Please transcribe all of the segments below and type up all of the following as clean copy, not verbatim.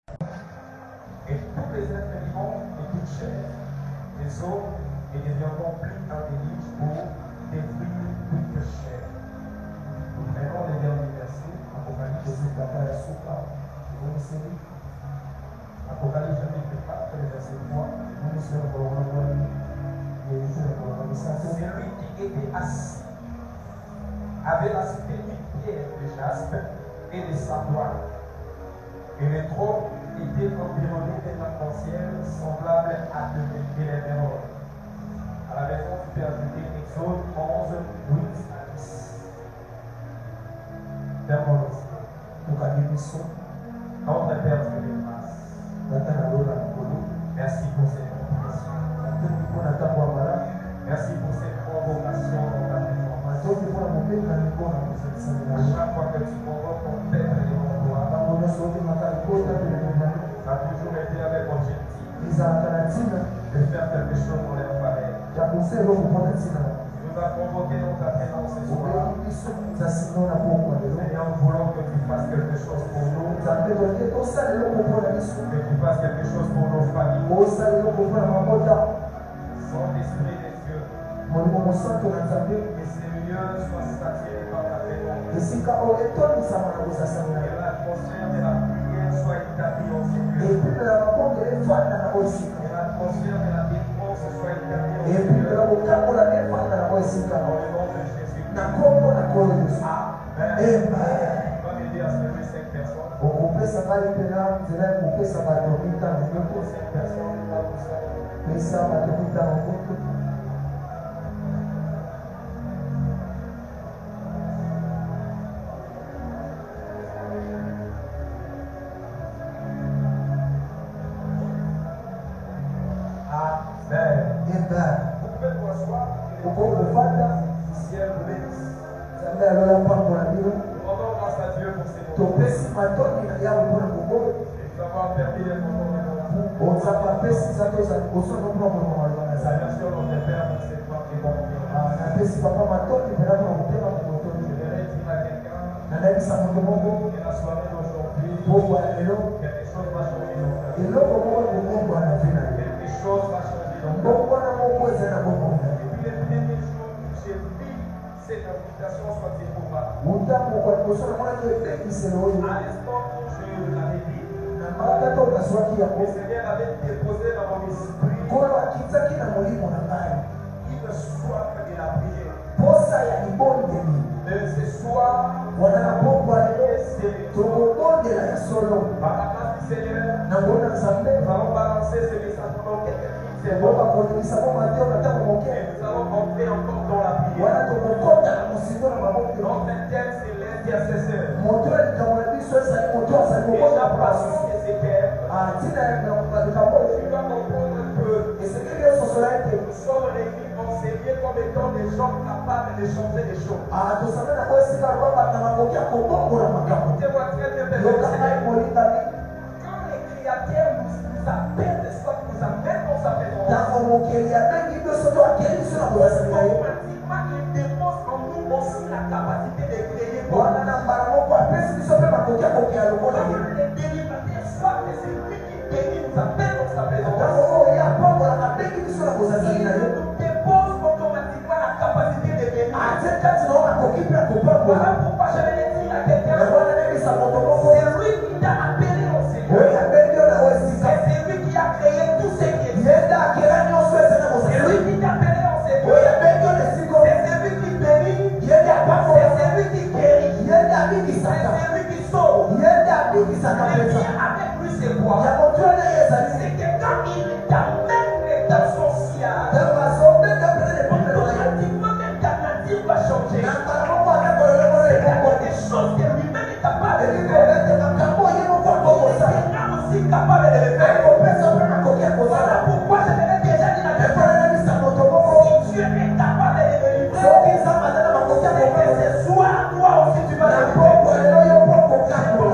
Et tous les êtres vivants et toute chair, des hommes et des viandes pris un déluge pour détruire toute chair. Maintenant, les derniers versets, Apocalypse chapitre 4, le verset 3. Celui qui était assis avait l'aspect d'une pierre de jaspe et de sardoine. Et le trône était environné d'un arc-en-ciel semblable à de l'émeraude. À la maison, tu peux ajouter Exode 11, 8 à 10. Notre Père, je te remercie. Merci pour cette convocation. Merci pour cette convocation dans ta maison. À chaque fois que tu convoques ton Père et ton roi, ça a toujours été avec objectif de faire quelque chose pour leur famille. Tu nous as convoqués dans ta présence ce soir. Seigneur, nous voulons que tu fasses quelque chose pour nous. Que tu fasses quelque chose pour nos familles. Saint-Esprit des cieux, que ces lieux soient saturés par ta présence. Que l'atmosphère de la prière soit établie en ces lieux. Que l'atmosphère de la défense soit établie en ces lieux. Dans le nom de Jésus. Amen. Va m'aider à sauver 5 personnes. Pour 5 personnes, là où ça. Vous pouvez vous asseoir. Ciel bénisse. Nous rendons grâce à Dieu pour ces moments. Et nous avons permis les moments de nos Merci à notre Père pour cette fois qui est bon. Je voudrais dire à quelqu'un que la soirée d'aujourd'hui, quelque chose va changer dans ta vie. Quelque chose va changer dans ta vie. Et puis les premiers jours où j'ai vu cette invitation sortir pour moi, à l'instant où je l'avais dit, le Seigneur avait déposé dans mon esprit une soif de la prière. Mais ce soir, par la grâce du Seigneur, nous allons balancer ce message pendant quelques minutes. Et nous allons rentrer encore dans la prière. Notre thème, c'est l'intercesseur. Et j'apprends Ézéchiel. Tu dois comprendre que nous sommes réunis enseignés comme étant des gens capables de changer les choses. Écoutez-moi très bien, quand les créateurs nous appellent, n'est-ce pas, nous amènent dans sa présence, automatiquement, il dépose en nous aussi la capacité de créer pour nous. Les délibérateurs savent que c'est lui qui bénit, nous appelle dans sa présence. Il nous dépose automatiquement la capacité de bénir. Voilà pourquoi je vais dire à quelqu'un, c'est lui qui t'a appelé en Seigneur. C'est lui qui a créé tout ce qui est. C'est lui qui t'a appelé en Seigneur. C'est celui qui bénit. C'est celui qui guérit. C'est celui qui sauve. Le bien avec lui, c'est quoi? C'est que quand il t'amène dans son ciel, automatiquement même ta nature va changer. C'est des choses que lui-même est capable de faire. Il est aussi capable de le faire. Voilà pourquoi je l'ai déjà dit à quelqu'un. Si Dieu est capable de le livrer, c'est que ce soir, toi aussi tu vas le livrer.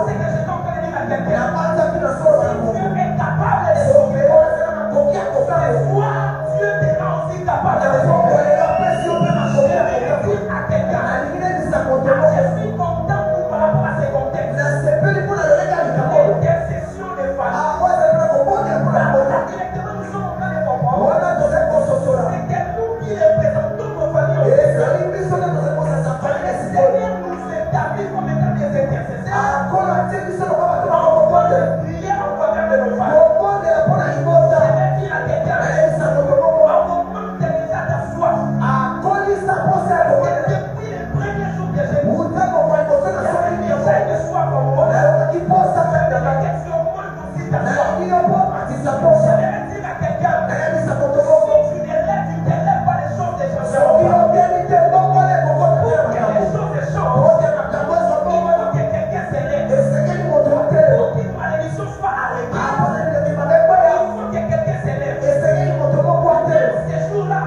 C'est que je suis en train de dire à quelqu'un. Si Dieu est capable de le livrer, ce soir, Dieu te rend aussi capable de le livrer. Je vais dire à quelqu'un. Je suis content par rapport à ces contextes. L'intercession des familles. J'aimerais dire à quelqu'un, si tu n'élèves, tu t'élèves pas les choses des gens. Pour que les choses changent, il faut que quelqu'un s'élève. Pour qu'une malédiction soit arrêtée, il faut que quelqu'un s'élève. Ces jours-là,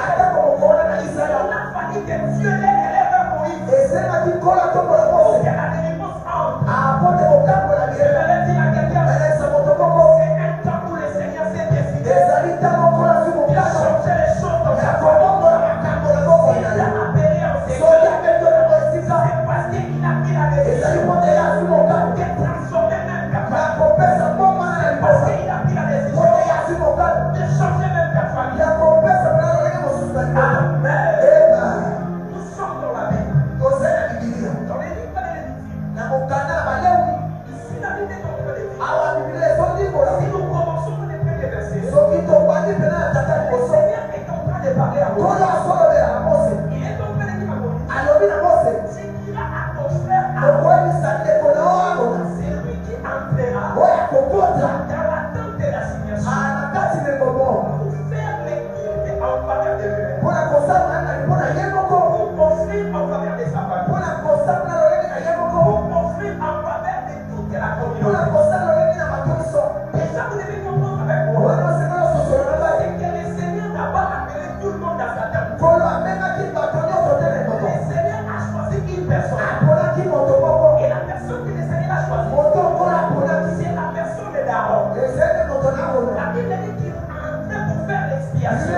on a fallu que Dieu les élève à Moïse. Pour que la délivrance entre. Je vais dire à quelqu'un, c'est un temps où le Seigneur s'est décidé de changer les choses dans ta vie. Il t'a appelé en Seigneur. C'est parce qu'il a pris la décision de transformer même ta famille. C'est parce qu'il a pris la décision de changer même ta famille. Amen. Nous sommes dans la Bible. Dans les livres de l'Évangile. Ici, la Bible est dans le livre. Si nous commençons par les premiers versets, le Seigneur est en train de parler à Moïse. Il est en train de dire à Moïse, tu diras à ton frère Aaron, c'est lui qui entrera dans la tente de l'assignation pour faire les cultes en faveur de lui, pour offrir en faveur de sa famille, pour offrir en faveur de toute la communauté. Déjà, vous devez comprendre avec moi, c'est que le Seigneur n'a pas appelé tout le monde à sa tente. Le Seigneur a choisi une personne. Et la personne que le Seigneur a choisie, c'est la personne d'Aaron. La Bible dit qu'il entrait pour faire l'expiation.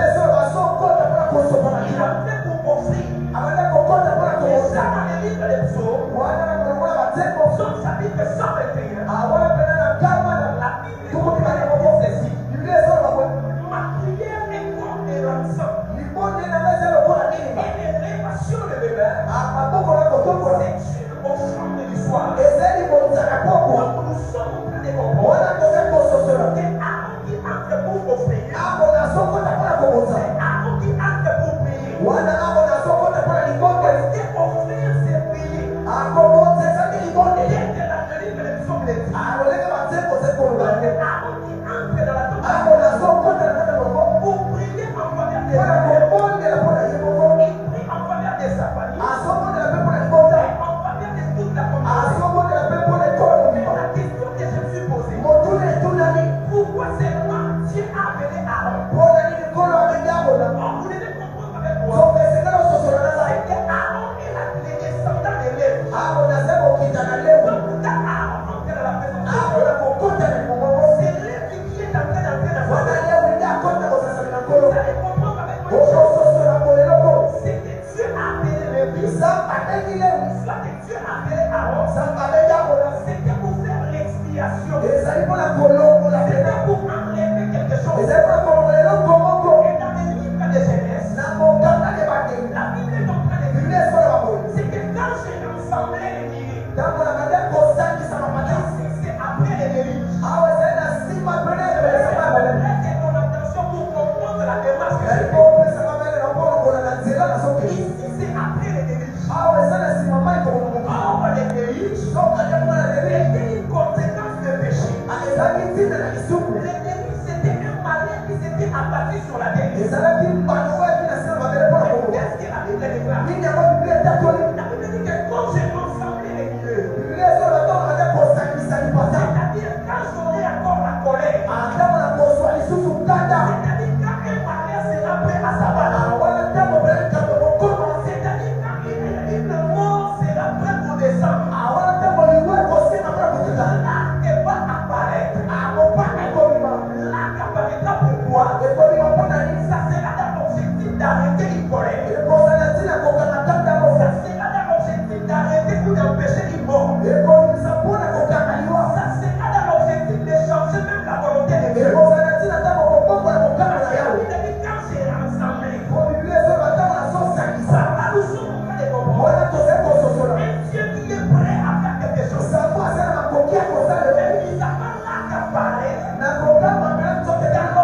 Il entrait pour offrir. Et ça, dans les livres des psaumes, psaume chapitre 121, la Bible dit ceci. Ma prière est comme des rançons. Et l'élévation de mes mains, c'est une offrande du soir. Donc nous sommes en train de comprendre que Aaron qui entre pour offrir, c'est Aaron qui entre pour prier. Parce que offrir, c'est prier. Dès que la tenue de l'émission le dit, Aaron qui entre dans la tombe pour prier en faveur des enfants, il prie en faveur de sa famille, et en faveur de toute la communauté. Mais la question que je me suis posée, pourquoi seulement Dieu a appelé Aaron? Vous devez comprendre avec moi, c'est que Aaron est le descendant de Lévi. Donc quand Aaron entre dans la présence de Dieu, c'est Lévi qui est en train d'entrer dans sa vie. Vous allez comprendre avec moi une chose, c'est que Dieu a appelé Lévi, soit que Dieu a appelé Aaron, c'était pour faire l'expiation, c'était pour enlever quelque chose. Et dans les livres de Genèse, la Bible est en train de dire, c'est que quand j'ai rassemblé les milliers, c'est après les délits. Prêtez ton attention pour comprendre la démarche que j'ai faite. Ici, c'est après les délits. Or, les délits étaient une conséquence de péché. Les délits, c'était un malin qui s'était abattu sur la terre. Qu'est-ce que la Bible déclare? La Bible dit que quand j'ai rassemblé les milieux, c'est-à-dire quand j'aurai encore la colère, c'est-à-dire quand un malin sera prêt à s'abattre, c'est-à-dire quand une mort sera prête au descendre, l'arc va apparaître. L'arc apparaîtra pourquoi? Ça sera dans l'objectif d'arrêter une colère. Ça sera dans l'objectif d'arrêter ou d'empêcher une mort. Ça sera dans l'objectif de changer même la volonté de Dieu. Parce que la Bible dit quand j'ai rassemblé, ça va nous sommes en train de comprendre. Un Dieu qui est prêt à faire quelque chose. Même mis à part l'arc apparaît, dans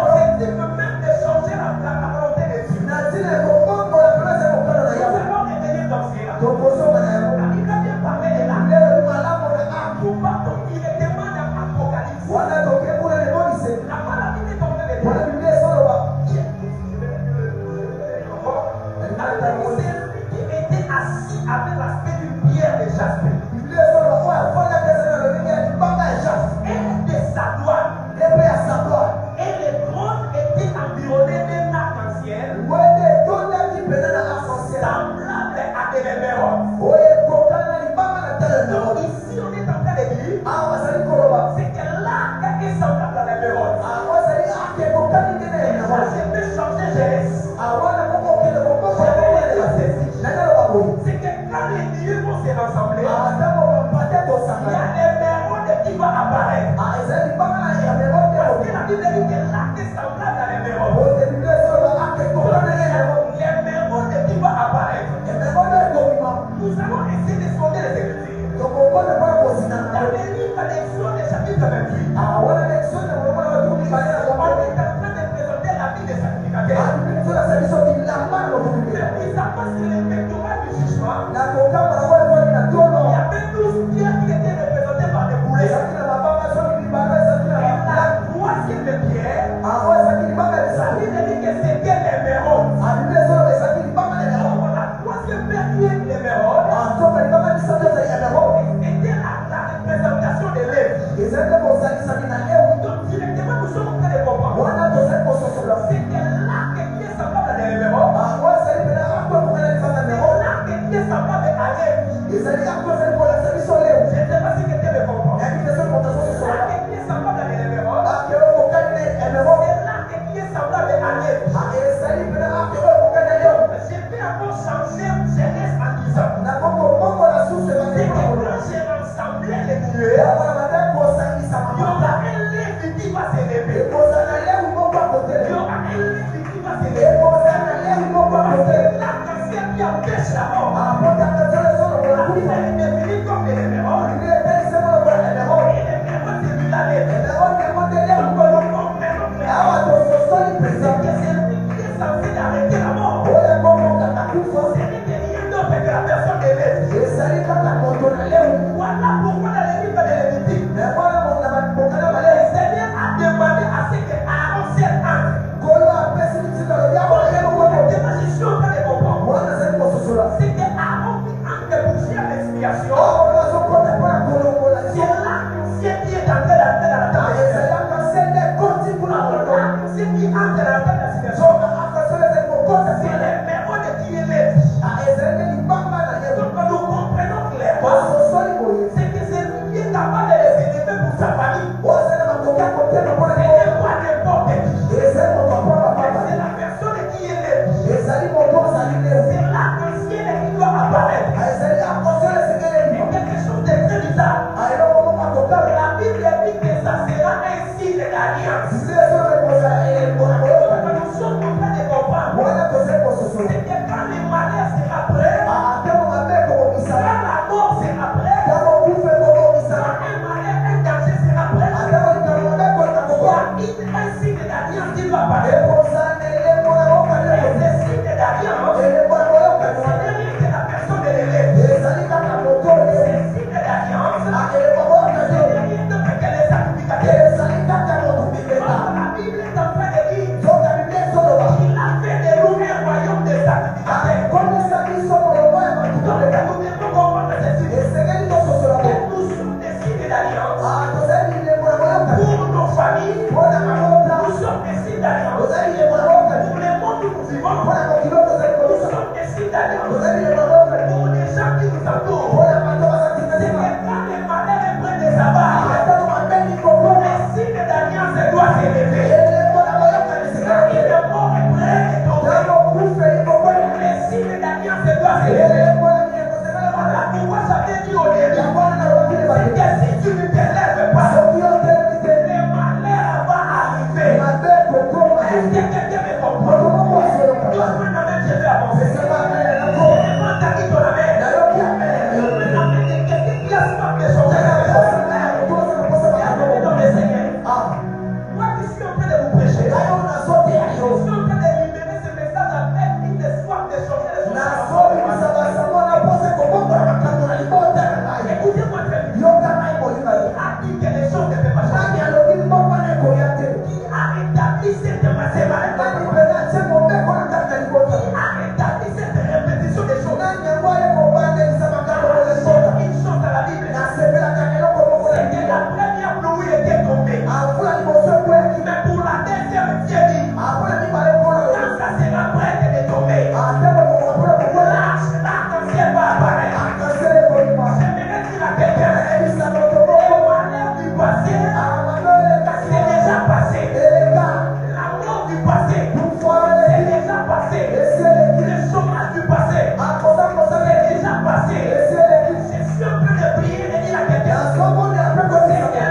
l'objectif même de changer la volonté de Dieu. Je ne sais pas si quelqu'un me comprend. L'arc qui est semblable à l'élément. C'est l'arc qui est semblable à l'œuf. Je peux encore changer Genèse en disant c'est que quand j'ai rassemblé les nuées, il y aura un lèvre qui va s'élever. Il y aura un lèvre qui va s'élever. L'arc-en-ciel qui empêche la mort. Il est défini comme l'élément. L'élément, c'est lui la lèvre. C'est que c'est lui qui est censé arrêter la mort. Ce n'est rien d'autre que la personne de l'être. Voilà pourquoi dans les livres de Lévitique, le Seigneur a demandé à ce que Aaron serve entre. Moi, je suis en train de comprendre. C'est que Aaron fit entre pour faire l'expiation. C'est l'arc-en-ciel qui est en train d'entrer dans la table. L'arc-en-ciel qui entre dans la table d'expiation. C'est le mémoire de qui est l'être. Donc nous comprenons clairement. C'est que c'est lui qui est capable de les élever pour sa famille. Ce n'est pas n'importe qui. C'est la personne qui est l'être. C'est l'arc-en-ciel qui doit apparaître. Mais quelque chose de très bizarre. La Bible dit que ça sera un signe d'alliance. Nous sommes en train de comprendre. C'est que quand le malheur sera prêt, quand la mort sera prête, quand un malheur, un danger sera prêt, il y a un signe d'alliance qui doit apparaître. Et ce signe d'alliance, ce n'est rien que la personne de l'élève. Ce signe d'alliance, ce n'est rien d'autre que les sacrificateurs. La Bible est en train de dire qu'il a fait de nous un royaume de sacrificateurs. Donc nous devons comprendre ceci. Que nous sommes des signes d'alliance pour nos familles. Nous sommes des signes d'alliance pour les mondes où nous vivons. Nous sommes des signes d'alliance pour les gens qui nous entourent. C'est que quand les malheurs prennent des abatts, les signes d'alliance doivent s'élever. Quand il est mort et prêt de tomber, les signes d'alliance doivent s'élever. Voilà pourquoi j'avais dit au début, c'est que si tu ne te lèves pas, les malheurs vont arriver. Est-ce que quelqu'un me comprend? Donne-moi la main, je vais avancer. Je demande à qui ton amène. Donne-moi la main de quelqu'un qui a soif de changer la chose. Bienvenue dans le Seigneur. Moi qui suis en train de vous prêcher, je suis en train de libérer ce message avec une soif de changer les choses. Écoutez-moi très bien. Qui a dit que les choses ne peuvent pas changer? Qui a établi cette établi cette répétition des choses? Une chose à la Bible, c'est que la première pluie était tombée. Mais pour la deuxième, Dieu dit, quand ça sera prêt de tomber, l'arc-en-ciel va apparaître. J'aimerais dire à quelqu'un, le malheur du passé, c'est déjà passé. La mort du passé, c'est déjà passé. Le chômage du passé, c'est déjà passé. Je suis en train de prier et dire à quelqu'un, c'est que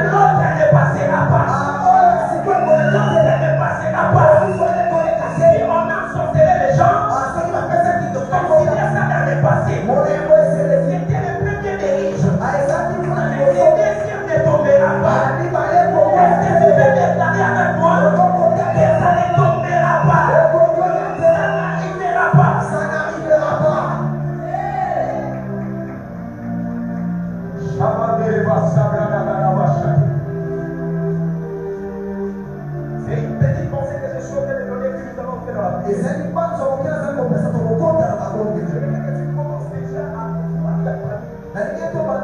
l'autre ne passera pas. L'autre ne passera pas. Si on a sorcelé les gens, considère ça dans le passé. C'était le premier des riches. Le deuxième ne tombera pas. Est-ce que tu veux déclarer avec moi que ça ne tombera pas? Ça n'arrivera pas. C'est une petite pensée que je suis en train de donner que nous avons fait dans la vie. Je veux que tu commences déjà à voir la pratique. Avant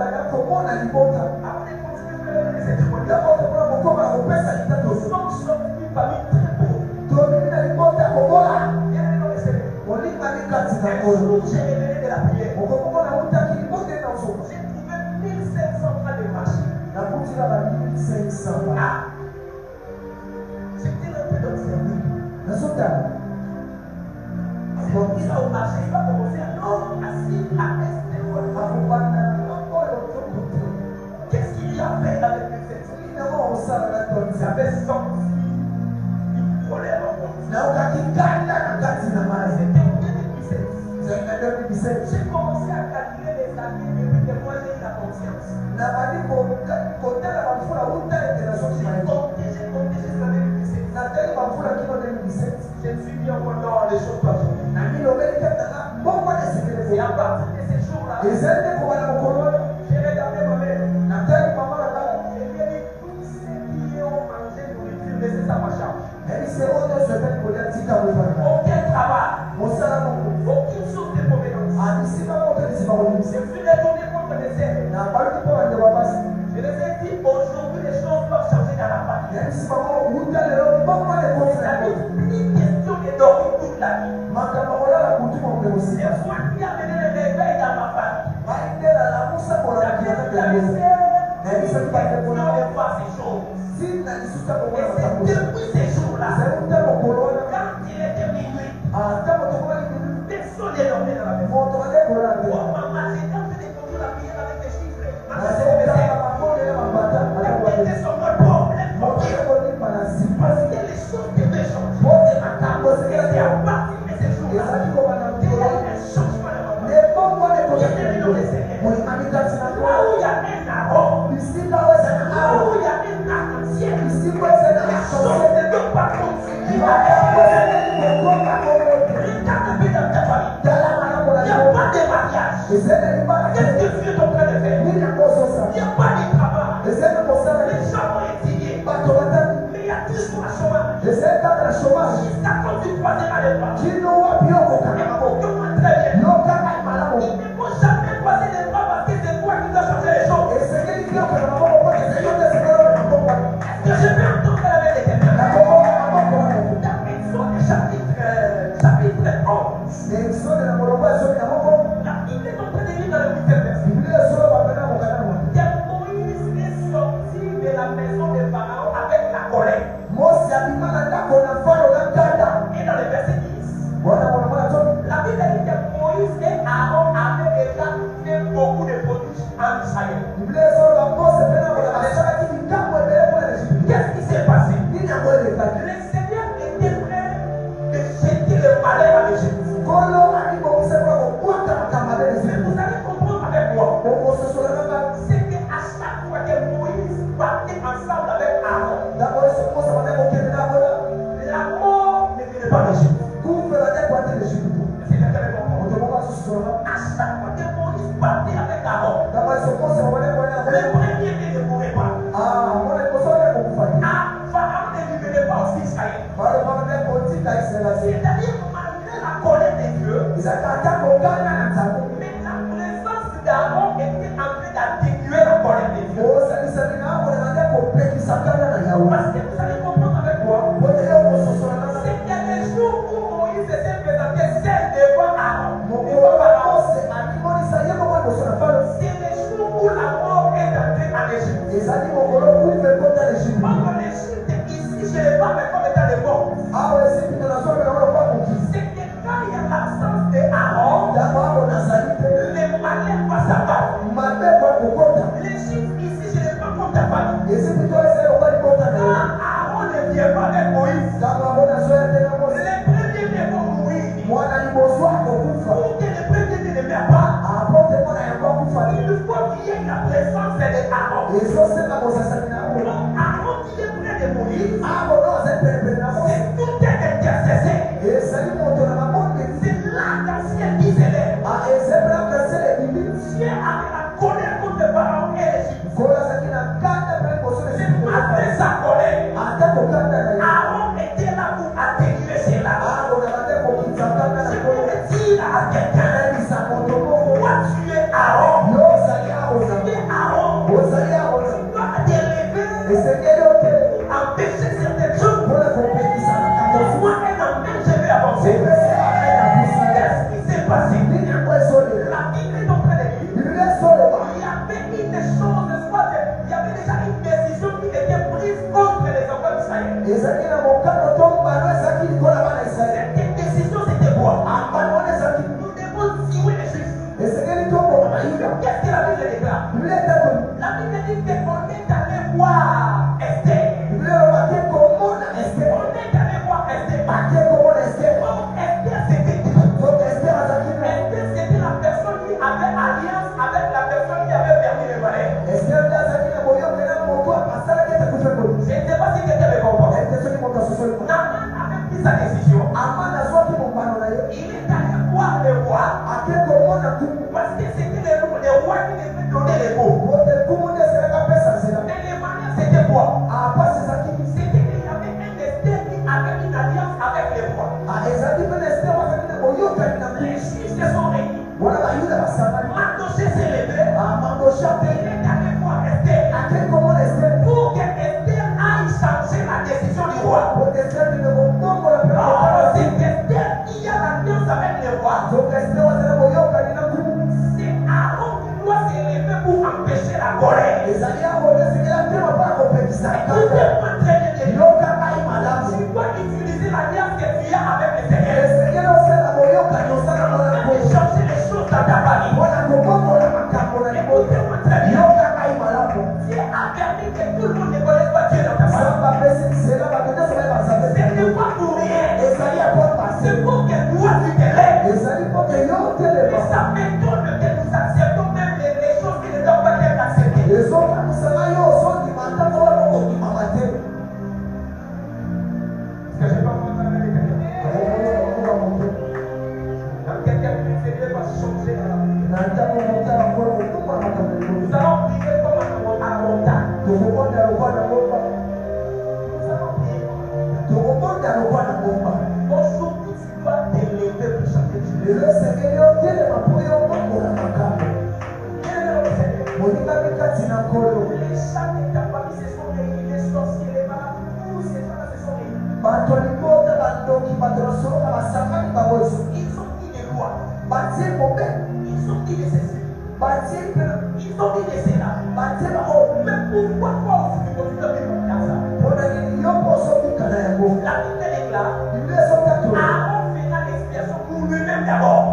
de continuer, je vais donner cette témoignage. Nous sommes sortis d'une famille très pauvre. Bien dans le Seigneur. Un jour, j'ai révélé de la prière. Ah, c'était un peu d'observer. Il a au marché, il va commencer à non, assis, à rester. Qu'est-ce qu'il y a fait avec les fesses? Il avait senti une colère en moi. J'ai commencé à calculer les années depuis que moi j'ai eu la conscience. J'ai compté, je me suis mis en dans les choses pas faites. Et à partir de ces jours-là, j'ai regardé ma mère. J'ai dit, tous ceux qui ont mangé nourriture, laissez ça à ma charge. Aucun travail, aucune source de compétence. Je suis détourné contre les ailes. Je les ai dit, aujourd'hui les choses doivent changer dans la famille. C'est une question de dormir toute la vie. Des fois, il y a mené le réveil dans ma famille. J'avais fait de voir ces choses. Et c'est depuis ces jours-là, quand il était minuit, personne n'est dormi dans la maison. Oh maman, j'ai en train de conduire la prière avec les chiffres. Maman, c'est le médecin. La tête est sur mon problème. Parce que les choses devaient changer. Et c'est à partir de ces jours-là qu'il y a eu un changement dans ma vie. Il y a des millions de Seigneur. Là où il y a un arbre, là où il y a un arc-en-ciel, les choses ne peuvent pas continuer à être. Regarde bien dans ta famille. Il n'y a pas de mariage. Qu'est-ce que tu es en train de faire? Il n'y a pas de travail. Les gens ont étudié. Mais il y a toujours un chômage. Jusqu'à quand tu croiseras les bras. Écoute-moi très bien. Il ne faut jamais croiser les bras parce que c'est toi qui dois changer les choses. Est-ce que je peux entendre la main de quelqu'un? Dans Exode chapitre 11. La Bible est en train de lire dans le 8e verset. Moïse est sorti de la maison de Pharaon avec la colère. Et dans le verset 10, la Bible dit que Moïse et Aaron avaient déjà fait beaucoup de prodiges en Israël. Qu'est-ce qui s'est passé? Le Seigneur était prêt de jeter le malheur à l'Égypte. Mais vous allez comprendre avec moi, c'est qu'à chaque fois que Moïse partait ensemble avec Aaron, la mort ne venait pas d'Égypte. C'est quelqu'un qui comprend. À chaque fois que Moïse partait avec Aaron, le premier ne mourait pas. Pharaon ne libérait pas aussi Israël. C'est-à-dire malgré la colère de Dieu, mais la présence d'Aaron était en train d'atténuer la colère de Dieu. Parce que vous allez comprendre avec moi, c'est qu'il y a des jours où Moïse s'est présenté seul devant Aaron. C'est les jours où la mort est entrée en Égypte. Or, l'Égypte ici, je ne parle pas comme étant des morts. C'est que quand il y a l'absence d'Aaron, le malheur va s'abattre. L'Égypte ici, je ne parle pas comme ta famille. Quand Aaron ne vient pas avec Moïse, les premiers vont mourir. Pour que les premiers ne meurent pas, il faut qu'il y ait la présence d'Aaron. Donc Aaron qui est près de Moïse, c'est tout un intercesseur. C'est l'arc-en-ciel qui s'élève. Dieu avait la colère contre Pharaon et l'Égypte. C'est malgré sa colère, Aaron était là pour atténuer cela. Je peux dire à quelqu'un, toi tu es Aaron. Tu es Aaron. Tu dois t'élever pour empêcher certaines choses. Cette décision, c'était quoi? Nous devons tuer les Juifs. Qu'est-ce que la Bible déclare? La Bible dit qu'on est allé voir Esther. On est allé voir Esther. Comment Esther c'était? Esther, c'était la personne qui avait alliance avec la personne qui avait permis le mariage. Je ne sais pas si quelqu'un me comprend. Naaman avait pris sa décision. Il est allé voir le roi. Parce que c'était le roi qui devait donner les mots. Mais le mariage c'était quoi? C'était qu'il y avait un Esther qui avait une alliance avec le roi. Les Juifs se sont réunis. Mardochée s'est levé. Il est allé voir Esther. Pour que Esther aille changer la décision du roi. C'est Esther qui a l'alliance avec le roi. C'est Aaron qui doit se lever pour empêcher la colère. Écoutez-moi très bien. Tu dois utiliser l'alliance que tu as avec le Seigneur. Et changer les choses dans ta famille. Écoutez-moi très bien. Dieu a permis que tout le monde ne connaisse pas Dieu dans ta famille. Ce n'est pas pour rien. C'est pour que toi tu te lèves. Mais ça m'étonne que nous acceptons même les choses qui ne doivent pas être acceptées. Est-ce que je peux entendre avec quelqu'un? Quand quelqu'un me dit que va changer la vie. Nous allons prier comme à la montagne. Nous allons prier. Aujourd'hui, tu dois te lever pour changer Dieu. Les chants de ta famille se sont réunis, les sorciers, les malades, tous ces gens-là se sont réunis. Ils ont dit des lois. Ils ont dit de ceci. Ils ont dit de cela. Mais pourquoi toi aussi tu continues à vivre comme ça? La Bible déclare Aaron fera l'expiation pour lui-même d'abord,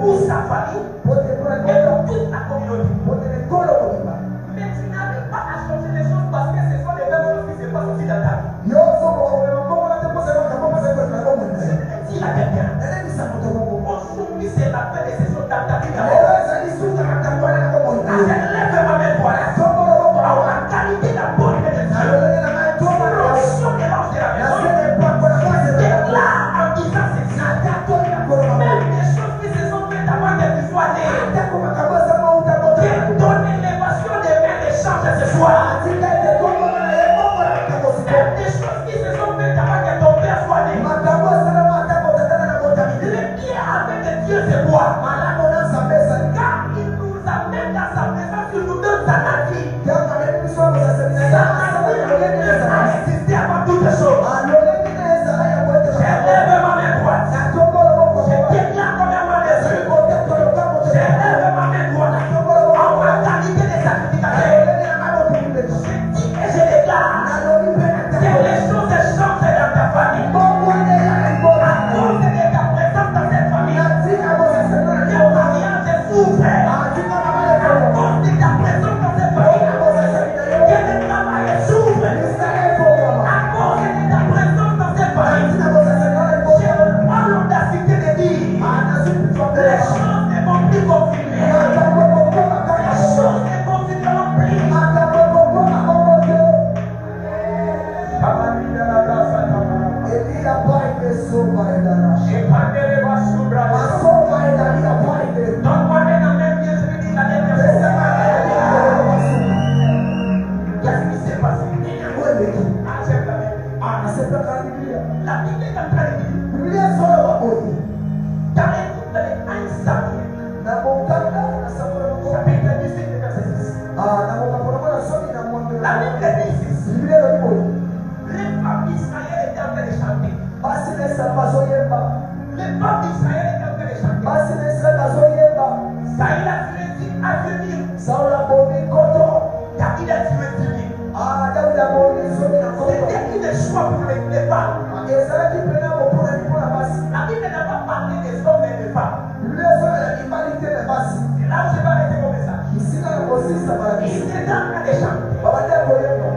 pour sa famille et pour toute la communauté. Mais tu n'arrives pas à changer les choses parce que ce sont les mêmes choses qui se passent aussi dans ta vie. Je te dis à quelqu'un, aujourd'hui c'est la fin des saisons dans ta vie d'abord. Lève ma main pour la qualité de la bonté de Dieu. L'onction de l'ange de la maison. Déclare en disant ceci. Même des choses qui se sont faites avant que tu sois né. Dieu donne l'élévation des mains d'échange ce soir. Même des choses qui se sont faites avant que ton père soit né. Le bien avec Dieu c'est quoi? Car il nous amène dans sa présence, il nous donne sa nature. Sa nature nous a existé avant toutes choses. J'élève ma main droite. Je déclare comme un des yeux. J'élève ma main droite. En ma qualité de sacrificateur. Je dis et je déclare que les choses changent dans ta famille. À cause de ta présence dans cette famille. Que mariage souffre. À cause de ta présence dans cette famille. Que le travail souffre. À cause de ta présence dans cette famille. J'ai pas l'audacité de dire les choses ne vont plus confirmer. Les choses ne confirmeront plus. Donne-moi un amen bien, je vais dire la dernière chose. Qu'est-ce qui s'est passé? Ah, j'aime la Bible. La Bible est en train de dire. Car écoute les 1 Samuel. Chapitre 18, verset 6. La Bible dit ceci. Les femmes d'Israël étaient en train de chanter. Les femmes d'Israël étaient en train de chanter. Saïl a tué 10 000. David a tué 10 000. La Bible n'a pas parlé des hommes et des femmes. C'est là où je vais arrêter mon message. Ils étaient en train de chanter.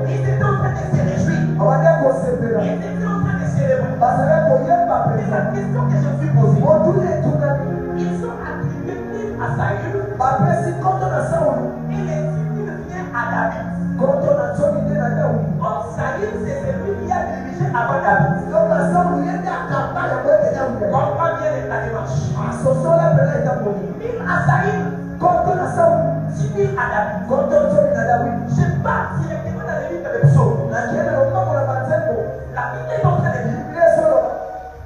Ils étaient en train de se réjouir. Ils étaient en train de célébrer. Mais la question que je me suis posée, ils ont attribué l'île à Saül et les îles viennent à David. Or Saül, c'est celui qui a dirigé avant David. Comprends bien la démarche. L'île à Saül, 10 000 à David. Je pars directement dans le livre de Psaume. La Bible est en train de dire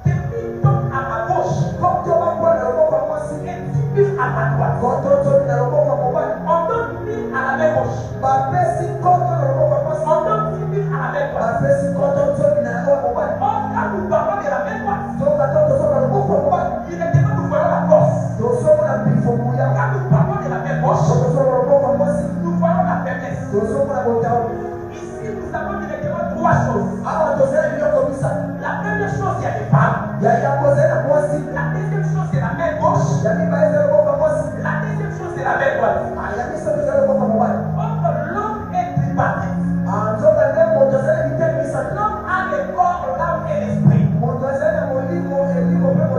depuis tombe à ma gauche et 10 000 à ma droite. On donne 1000 à la main gauche. On donne 10 000 à la main droite. Or, quand nous parlons de la main droite, directement nous voyons la force. Quand nous parlons de la main gauche, nous voyons la faiblesse. Ici, nous avons directement 3 choses. La première chose, il y a les femmes. La deuxième chose, c'est la main gauche. La deuxième chose, c'est la main droite. Or, l'homme est tripartite. L'homme a le corps, l'âme et l'esprit.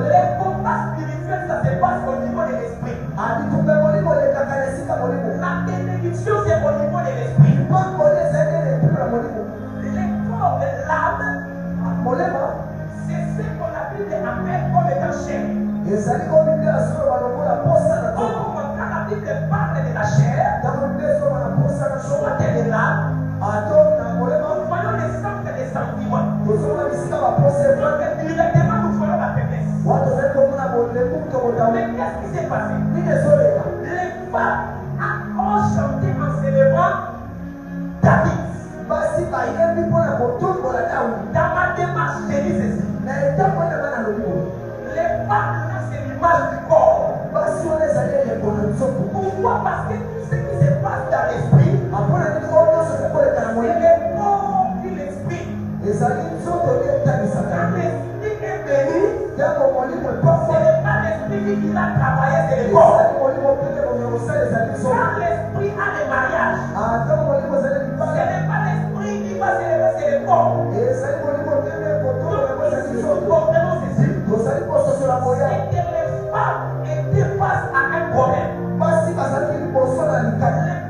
Les combats spirituels, ça se passe au niveau de l'esprit. La bénédiction, c'est au niveau de l'esprit. Le corps de l'âme, c'est ce qu'on appelle comme étant chair. Or, quand la Bible parle de la chair, soit de l'âme, nous voyons les centres des sentiments. Donc, directement, nous voyons la faiblesse. Mais qu'est-ce qui s'est passé? Les femmes ont chanté en célébrant David. Dans ma démarche, j'ai dit ceci. Les femmes, là, c'est l'image du corps. Pourquoi? Parce que tout ce qui se passe dans l'esprit, c'est le corps qui l'exprime. Quand l'esprit est béni, ce n'est pas l'esprit qui l'a travaillé, c'est le corps. Quand l'esprit a le mariage, ce n'est pas l'esprit qui va célébrer, c'est le corps. Donc, ici, nous comprenons ceci. C'est que les femmes étaient face à un problème. Les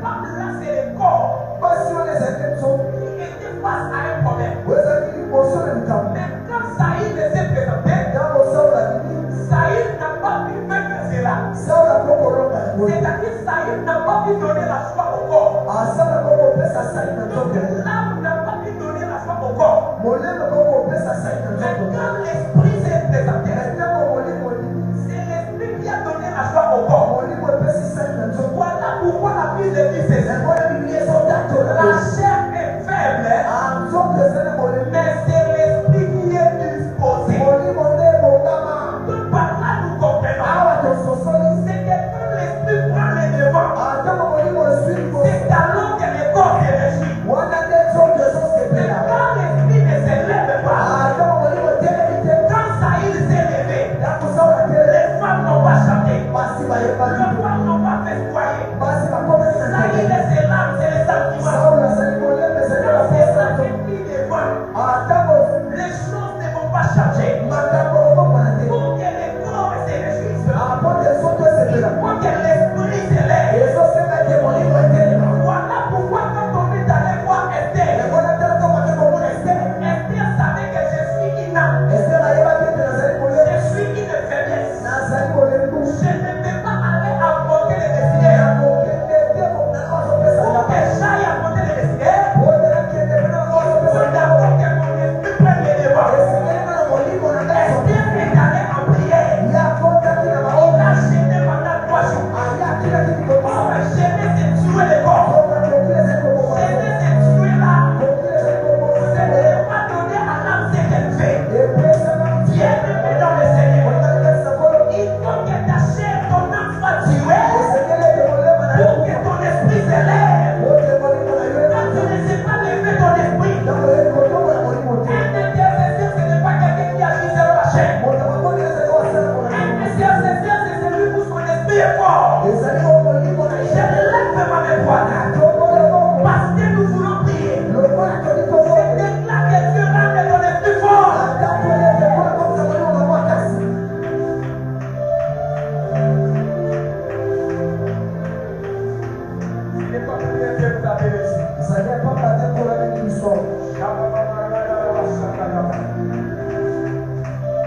femmes, là, c'est le corps qui était face à un problème. Mais quand Saül s'est présenté, Saül n'a pas pu vaincre cela. C'est-à-dire Saül n'a pas pu donner la foi au corps. Donc l'âme n'a pas pu donner la foi au corps. Mais quand l'esprit s'est présenté, c'est l'esprit qui a donné la foi au corps. Voilà pourquoi la Bible dit ceci. La chair est faible, mais c'est l'esprit qui est disposé. Donc par là nous comprenons. C'est que quand l'esprit prend le devant, c'est alors que le corps est régi. Mais quand l'esprit ne se lève pas, quand Saül s'est levé, les femmes n'ont pas chanté, les femmes n'ont pas festoyé. Saül et ses larmes, c'est les sentiments. Quand c'est ça qui est devant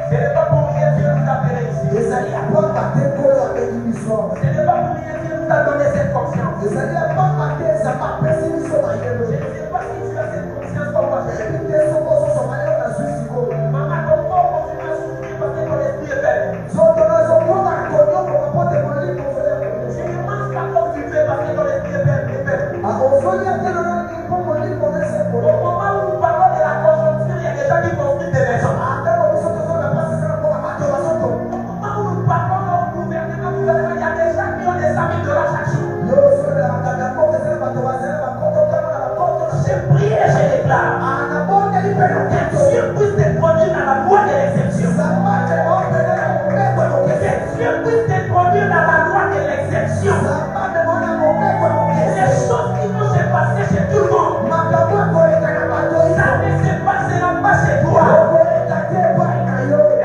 Ce n'est pas pour rien Dieu nous a appelé ici. Ce n'est pas pour rien Dieu nous a donné cette conscience. Je ne sais pas si tu as cette conscience comme moi. Maman, ton corps continue à souffrir parce que ton esprit est faible. Tu ne manges pas comme tu veux parce que ton esprit est faible. Au moment où nous parlons de la conjoncture, il y a des gens qui construisent des maisons. Au moment où nous parlons au gouvernement, il y a des gens qui ont des amis de la chaque jour. J'ai prié et je déclare que Dieu puisse te produire dans la loi de l'exception. Que Dieu puisse te produire dans la loi de l'exception. Les choses qui vont se passer chez tout le monde, ça ne se passera pas chez toi.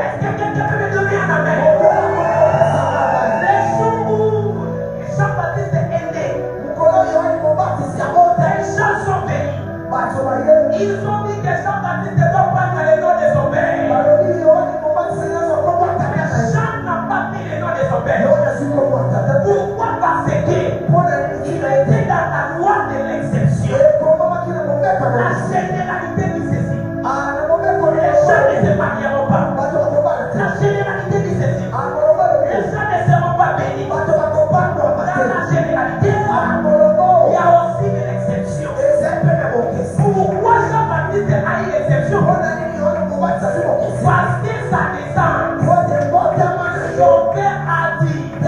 Est-ce que quelqu'un peut me donner un amen? Les jours où Jean-Baptiste est né, les gens sont venus. Ils ont dit que Jean-Baptiste ne doit pas dans le nom de son père. Jean n'a pas pris le nom de son père. Pourquoi? Parce qu'il était dans la loi de l'exception. La généralité dit ceci. Les gens ne se marieront pas. La généralité dit ceci. Les gens ne seront pas bénis. Dans la généralité, il y a aussi de l'exception. Pourquoi Jean-Baptiste a eu l'exception? Parce que sa naissance, son père a dit, le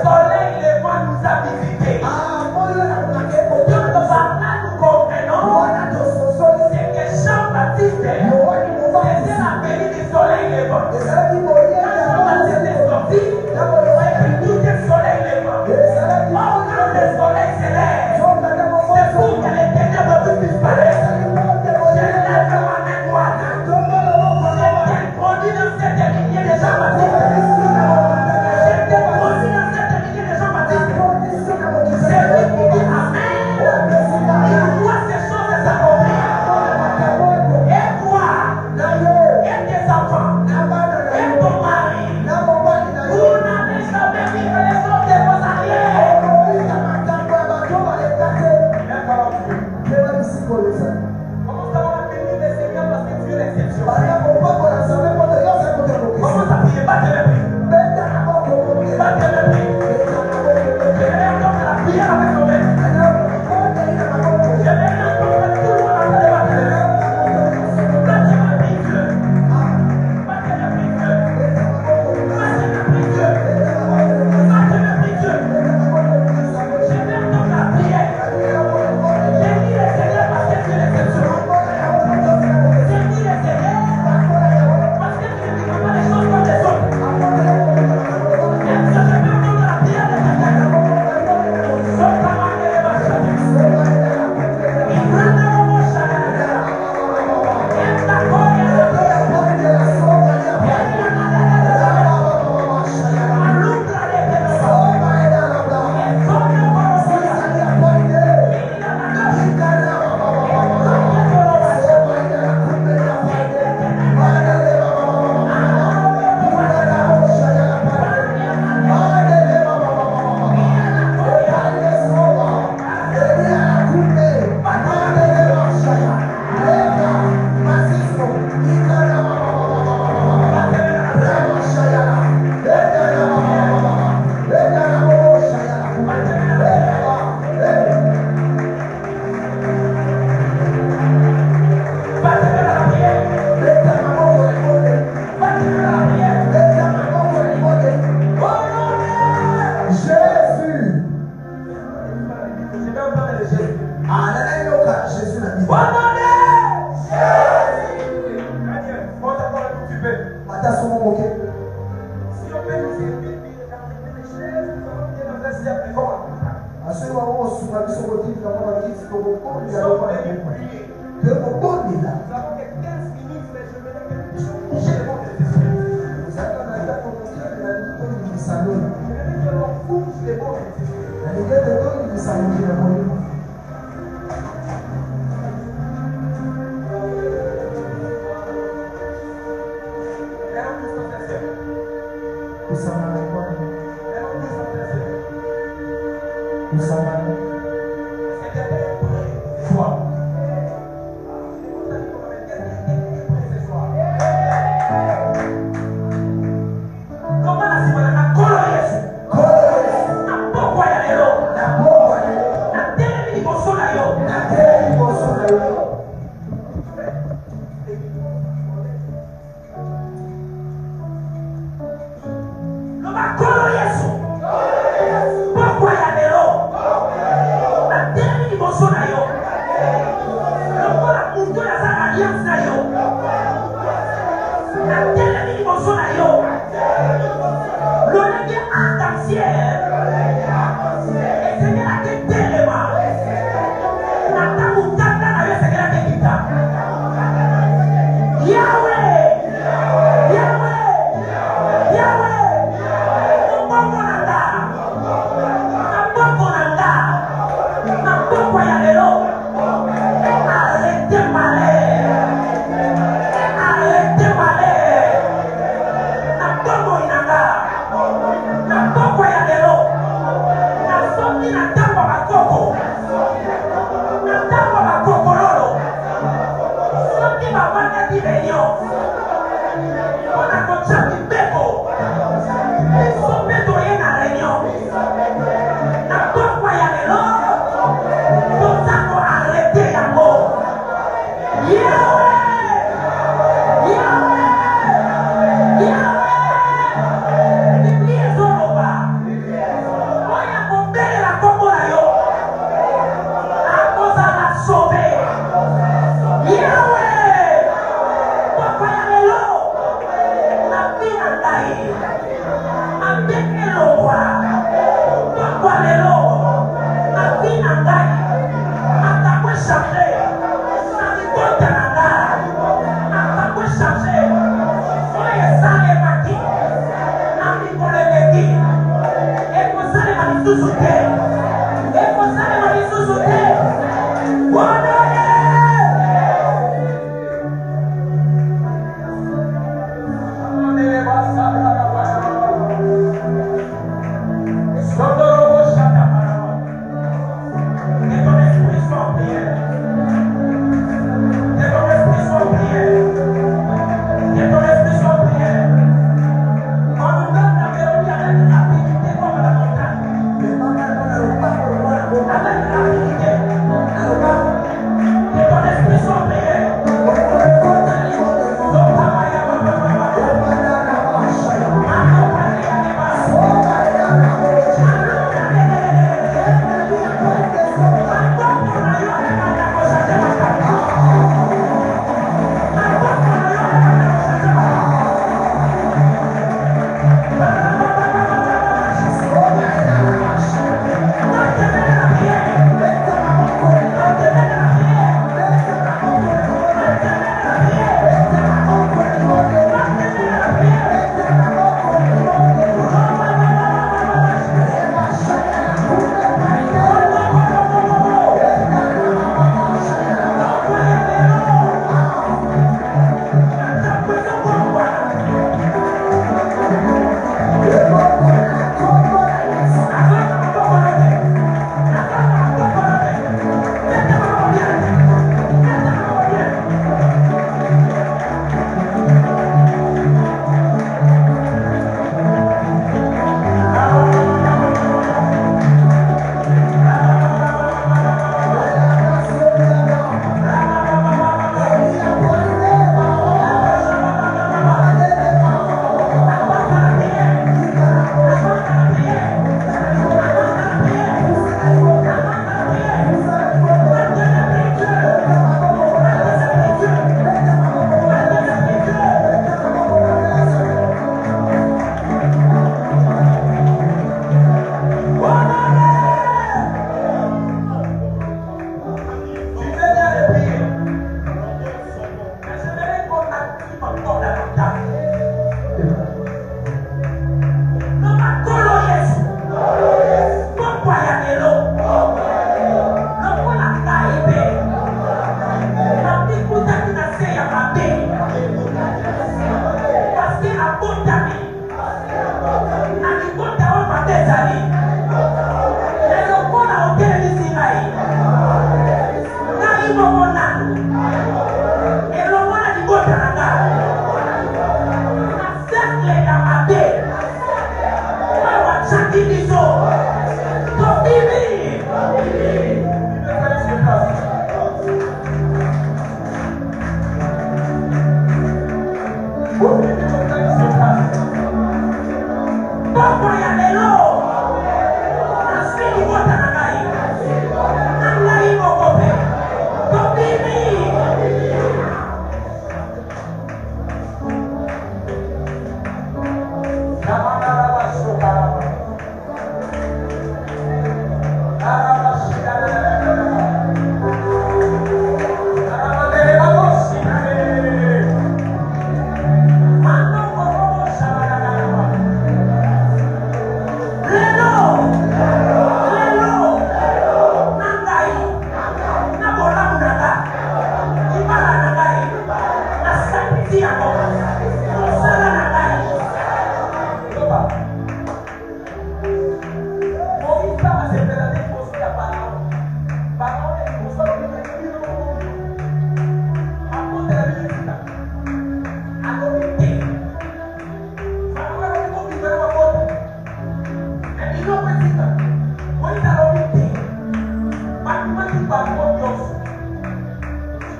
soleil levant nous a visités. Donc par là nous comprenons, c'est que Jean-Baptiste était la bénie du soleil levant. Quand Jean-Baptiste est sorti, c'est tout le soleil levant. Or quand le soleil se lève, c'est pour que les ténèbres puissent disparaître. Je lève ma main droite. J'étais produit dans cette lignée de Jean-Baptiste. J'étais produit dans cette lignée de Jean-Baptiste. C'est lui qui dit Amen. Il voit ces choses s'accomplir. Et toi, et tes enfants, et ton mari, vous n'avez jamais vu les choses de vos arrières. Comment ça va bénir le Seigneur parce que tu es l'exception? Comment ça prier? Battez mes prix. Battez mes prix. Je vais entendre la prière avec nos mains. Je vais entendre tout le monde en train de battre les mains. Battez mes prix, Dieu. Battez mes prix, Dieu. Battez mes prix, Dieu. Battez mes prix, Dieu. Je vais entendre la prière. J'ai dit le Seigneur parce que tu es l'exception. J'ai dit le Seigneur parce que tu ne dis pas les choses comme les autres. Est-ce que je vais entendre la prière de quelqu'un? alliance na yo. Na telemi liboso na yo. Lolenge arc-en-ciel. Esengelaki telema. Na ntango kanda na yo esengelaki kita. Yahweh. Yahweh. Yahweh. Mobongo na nga. Maboko na nga. Maboko ya lelo. Arrêtez malais. Arrêtez malais. Maboko inanga. Maboko ya lelo. Nasomi na ntango bakoko. Na ntango bakokololo. Soki bavandaki réunion. Mpona kotya mibeko. Biso mpe toye na réunion. Na pokwa ya lelo. Toza koarrete yango. Yahweh! Yahweh! Yahweh! Biblia ezoloba. Oyo akobelela kombo na yo. Akozala sauve. Yahweh! Pokwa ya lelo. Nabi na ngai. Nabi elongwa. Pokwa lelo. Nabi na ngai. Atakwe charge. Na libota na ngai. Atakwe charge. Oyo esalemaki. Na mikolo eleki. Ekosalema lisusu te. Ekosalema lisusu te. Wana ye! Que ton esprit soit en prière. Que ton esprit soit en prière. Que ton esprit soit en prière. On nous donne la mélodie avec rapidité comme la montagne.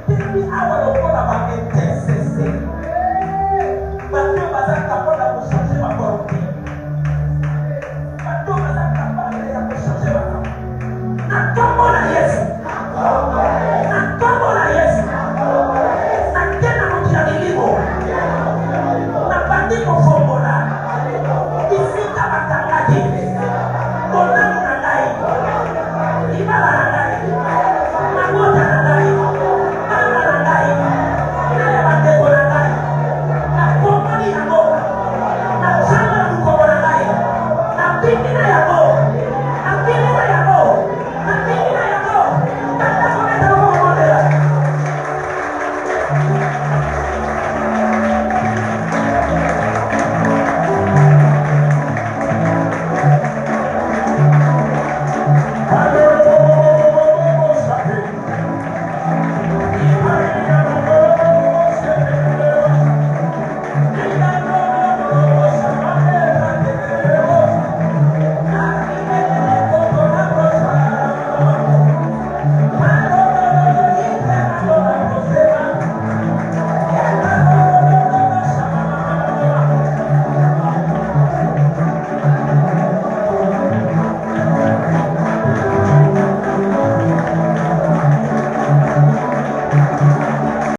Tell me how I will call about it.